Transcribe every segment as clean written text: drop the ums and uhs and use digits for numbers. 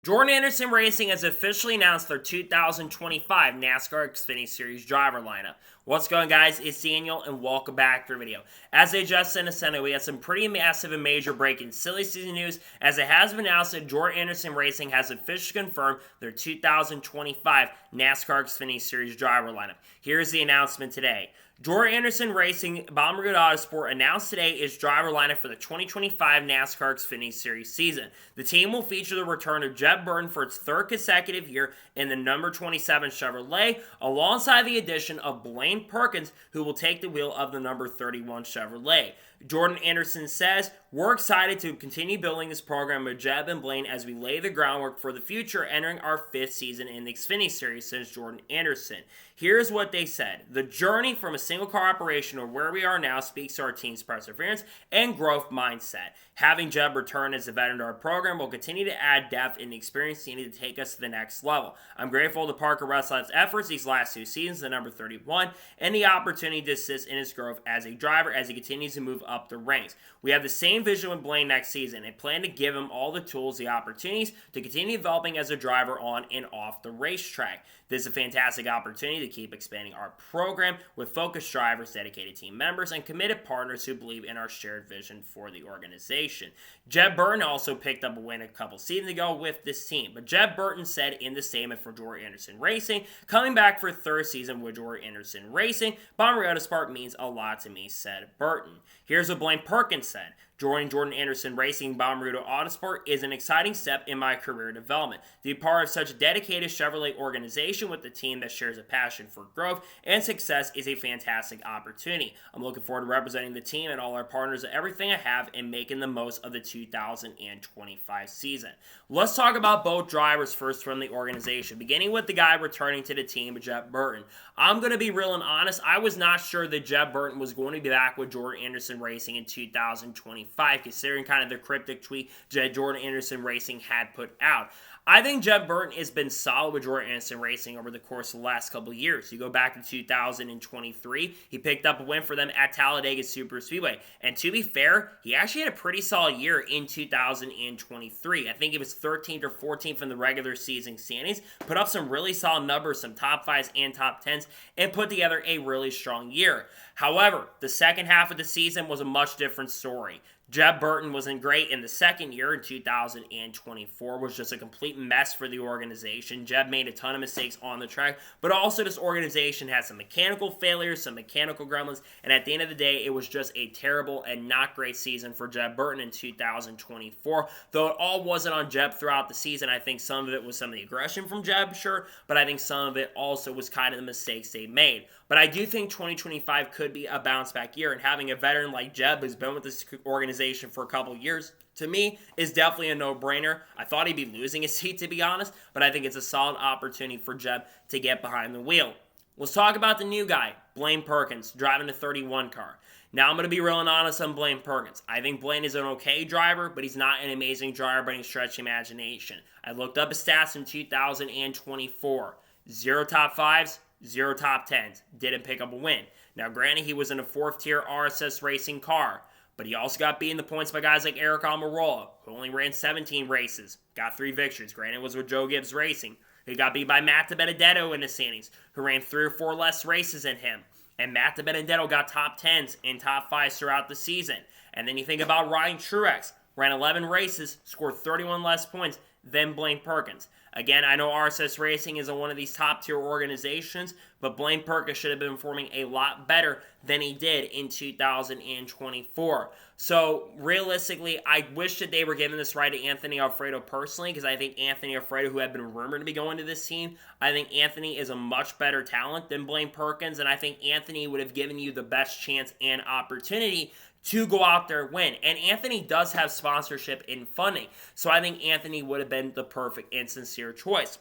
Jordan Anderson Racing has officially announced their 2025 NASCAR Xfinity Series driver lineup. What's going on, guys? It's Daniel, and welcome back to the video. As I just said, we had some pretty massive and major breaking silly season news, as it has been announced that Jordan Anderson Racing has officially confirmed their 2025 NASCAR Xfinity Series driver lineup. Here's the announcement today. Jordan Anderson Racing, Bomber Good Autosport, announced today its driver lineup for the 2025 NASCAR Xfinity Series season. The team will feature the return of Jeb Burton for its third consecutive year in the number 27 Chevrolet, alongside the addition of Blaine Perkins, who will take the wheel of the number 31 Chevrolet. Jordan Anderson says, "We're excited to continue building this program with Jeb and Blaine as we lay the groundwork for the future, entering our 5th season in the Xfinity Series," says Jordan Anderson. Here's what they said. "The journey from a single car operation to where we are now speaks to our team's perseverance and growth mindset. Having Jeb return as a veteran to our program will continue to add depth and experience needed to take us to the next level. I'm grateful to Parker Westlife's efforts these last 2 seasons, the number 31, and the opportunity to assist in his growth as a driver as he continues to move up the ranks. We have the same vision with Blaine next season and plan to give him all the tools, the opportunities to continue developing as a driver on and off the racetrack. This is a fantastic opportunity to keep expanding our program with focused drivers, dedicated team members, and committed partners who believe in our shared vision for the organization." Jeb Burton also picked up a win a couple seasons ago with this team, but Jeb Burton said in the statement for Jordan Anderson Racing, "Coming back for a 3rd season with Jordan Anderson Racing, Bomber Autosport means a lot to me," said Burton. Here's what Blaine Perkins said. "Joining Jordan Anderson Racing Bomber Autosport is an exciting step in my career development. To be part of such a dedicated Chevrolet organization with a team that shares a passion for growth and success is a fantastic opportunity. I'm looking forward to representing the team and all our partners at everything I have and making the most of the 2025 season." Let's talk about both drivers first from the organization, beginning with the guy returning to the team, Jeb Burton. I'm going to be real and honest, I was not sure that Jeb Burton was going to be back with Jordan Anderson Racing in 2025, considering kind of the cryptic tweet that Jordan Anderson Racing had put out. I think Jeb Burton has been solid with Jordan Anderson Racing over the course of the last couple of years. You go back to 2023, he picked up a win for them at Talladega Superspeedway. And to be fair, he actually had a pretty solid year in 2023. I think it was 13th or 14th in the regular season standings, put up some really solid numbers, some top 5s and top 10s, and put together a really strong year. However, the second half of the season was a much different story. Jeb Burton wasn't great in the second year in 2024, was just a complete mess for the organization. Jeb made a ton of mistakes on the track, but also this organization had some mechanical failures, some mechanical gremlins, and at the end of the day, it was just a terrible and not great season for Jeb Burton in 2024. Though it all wasn't on Jeb throughout the season, I think some of it was some of the aggression from Jeb, sure, but I think some of it also was kind of the mistakes they made. But I do think 2025 could be a bounce back year, and having a veteran like Jeb who's been with this organization for a couple years, to me, is definitely a no-brainer. I thought he'd be losing his seat, to be honest, but I think it's a solid opportunity for Jeb to get behind the wheel. Let's talk about the new guy, Blaine Perkins, driving the 31 car. Now, I'm going to be real and honest on Blaine Perkins. I think Blaine is an okay driver, but he's not an amazing driver by any stretch of imagination. I looked up his stats in 2024. 0 top 5s, 0 top 10s. Didn't pick up a win. Now, granted, he was in a 4th-tier RSS racing car, but he also got beat in the points by guys like Eric Almirola, who only ran 17 races, got 3 victories. Granted, it was with Joe Gibbs Racing. He got beat by Matt DiBenedetto in the standings, who ran 3 or 4 less races than him. And Matt DiBenedetto got top 10s and top 5s throughout the season. And then you think about Ryan Truex, ran 11 races, scored 31 less points than Blaine Perkins. Again, I know RSS Racing isn't one of these top-tier organizations, but Blaine Perkins should have been performing a lot better than he did in 2024. So, realistically, I wish that they were giving this right to Anthony Alfredo personally, because I think Anthony Alfredo, who had been rumored to be going to this team, I think Anthony is a much better talent than Blaine Perkins, and I think Anthony would have given you the best chance and opportunity to go out there and win. And Anthony does have sponsorship and funding, so I think Anthony would have been the perfect and sincere choice.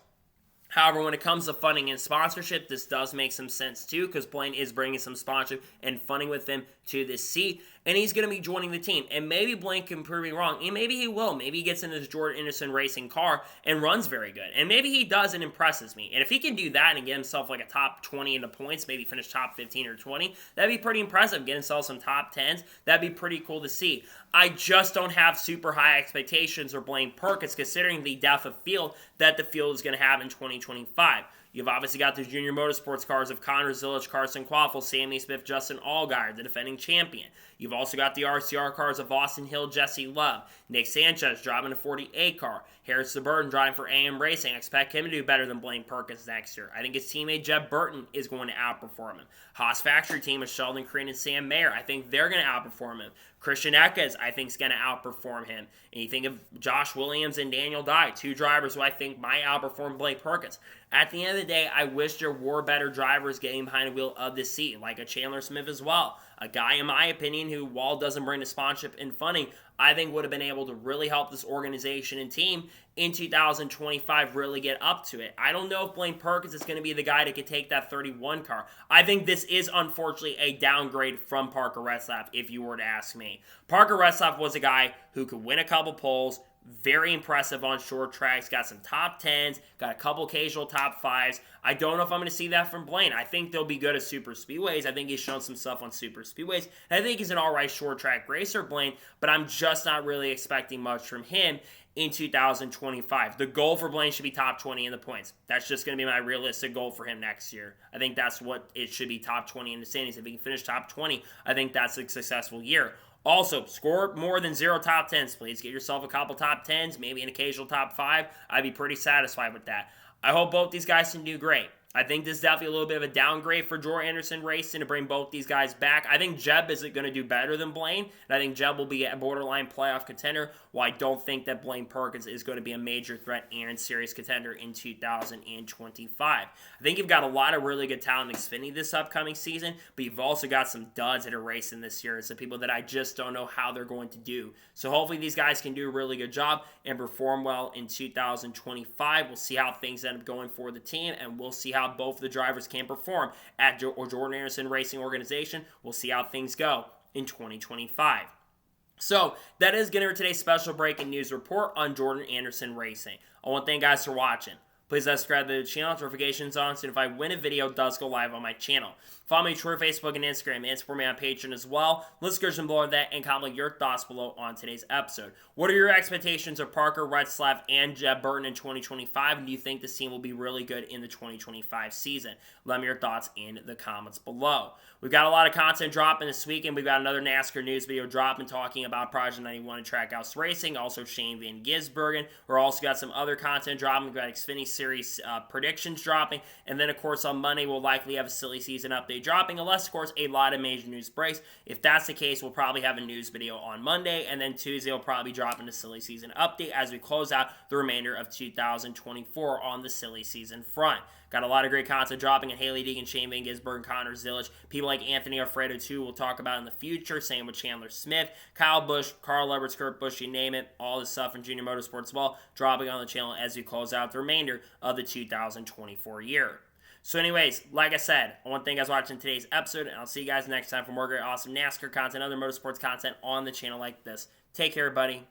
However, when it comes to funding and sponsorship, this does make some sense too, because Blaine is bringing some sponsorship and funding with him to this seat, and he's going to be joining the team. And maybe Blaine can prove me wrong, and maybe he will. Maybe he gets in this Jordan Anderson Racing car and runs very good. And maybe he does and impresses me. And if he can do that and get himself like a top 20 in the points, maybe finish top 15 or 20, that'd be pretty impressive. Get himself some top 10s, that'd be pretty cool to see. I just don't have super high expectations for Blaine Perkins, considering the depth of field that the field is going to have in 2025. You've obviously got the junior motorsports cars of Connor Zilisch, Carson Quaffle, Sammy Smith, Justin Allgaier, the defending champion. You've also got the RCR cars of Austin Hill, Jesse Love, Nick Sanchez driving a 48 car, Harrison Burton driving for AM Racing. I expect him to do better than Blaine Perkins next year. I think his teammate Jeb Burton is going to outperform him. Haas factory team of Sheldon Crean and Sam Mayer, I think they're going to outperform him. Christian Eckes, I think, is going to outperform him. And you think of Josh Williams and Daniel Dye, two drivers who I think might outperform Blaine Perkins. At the end of the day, I wish there were better drivers getting behind the wheel of this seat, like a Chandler Smith as well. A guy, in my opinion, who, while doesn't bring the sponsorship and funding, I think would have been able to really help this organization and team in 2025 really get up to it. I don't know if Blaine Perkins is going to be the guy that could take that 31 car. I think this is, unfortunately, a downgrade from Parker Retzlaff, if you were to ask me. Parker Retzlaff was a guy who could win a couple poles, very impressive on short tracks, got some top 10s, got a couple occasional top 5s. I don't know if I'm going to see that from Blaine. I think they'll be good at super speedways. I think he's shown some stuff on super speedways. And I think he's an alright short track racer, Blaine, but I'm just not really expecting much from him in 2025. The goal for Blaine should be top 20 in the points. That's just going to be my realistic goal for him next year. I think that's what it should be, top 20 in the standings. If he can finish top 20, I think that's a successful year. Also, score more than 0 top 10s, please. Get yourself a couple top 10s, maybe an occasional top 5. I'd be pretty satisfied with that. I hope both these guys can do great. I think this is definitely a little bit of a downgrade for Jordan Anderson Racing to bring both these guys back. I think Jeb is going to do better than Blaine, and I think Jeb will be a borderline playoff contender, while I don't think that Blaine Perkins is going to be a major threat and serious contender in 2025. I think you've got a lot of really good talent in Xfinity this upcoming season, but you've also got some duds that are racing this year, some people that I just don't know how they're going to do. So hopefully these guys can do a really good job and perform well in 2025. We'll see how things end up going for the team, and we'll see how both of the drivers can perform at Jordan Anderson Racing Organization. We'll see how things go in 2025. So that is going to be today's special breaking news report on Jordan Anderson Racing. I want to thank you guys for watching. Please subscribe to the channel, notifications on, so if I win a video, it does go live on my channel. Follow me on Twitter, Facebook, and Instagram, and support me on Patreon as well. Let's go below that and comment your thoughts below on today's episode. What are your expectations of Parker Retzlaff and Jeb Burton in 2025? And do you think this team will be really good in the 2025 season? Let me know your thoughts in the comments below. We've got a lot of content dropping this weekend. We've got another NASCAR news video dropping talking about Project 91 and Trackhouse Racing, also Shane Van Gisbergen. We're also got some other content dropping. We've got Xfinity Series predictions dropping. And then, of course, on Monday, we'll likely have a silly season update dropping, unless, of course, a lot of major news breaks. If that's the case, we'll probably have a news video on Monday, and then Tuesday we'll probably drop into silly season update as we close out the remainder of 2024 on the silly season front. Got a lot of great content dropping, and Haley Deegan, Shane Van Gisbergen, Connor Zilisch, people like Anthony Alfredo too we'll talk about in the future, same with Chandler Smith, Kyle Busch, Carl Edwards, Kurt Busch, you name it, all this stuff in Junior Motorsports as well, dropping on the channel as we close out the remainder of the 2024 year. So anyways, like I said, I want to thank you guys for watching today's episode, and I'll see you guys next time for more great, awesome NASCAR content, other motorsports content on the channel like this. Take care, everybody.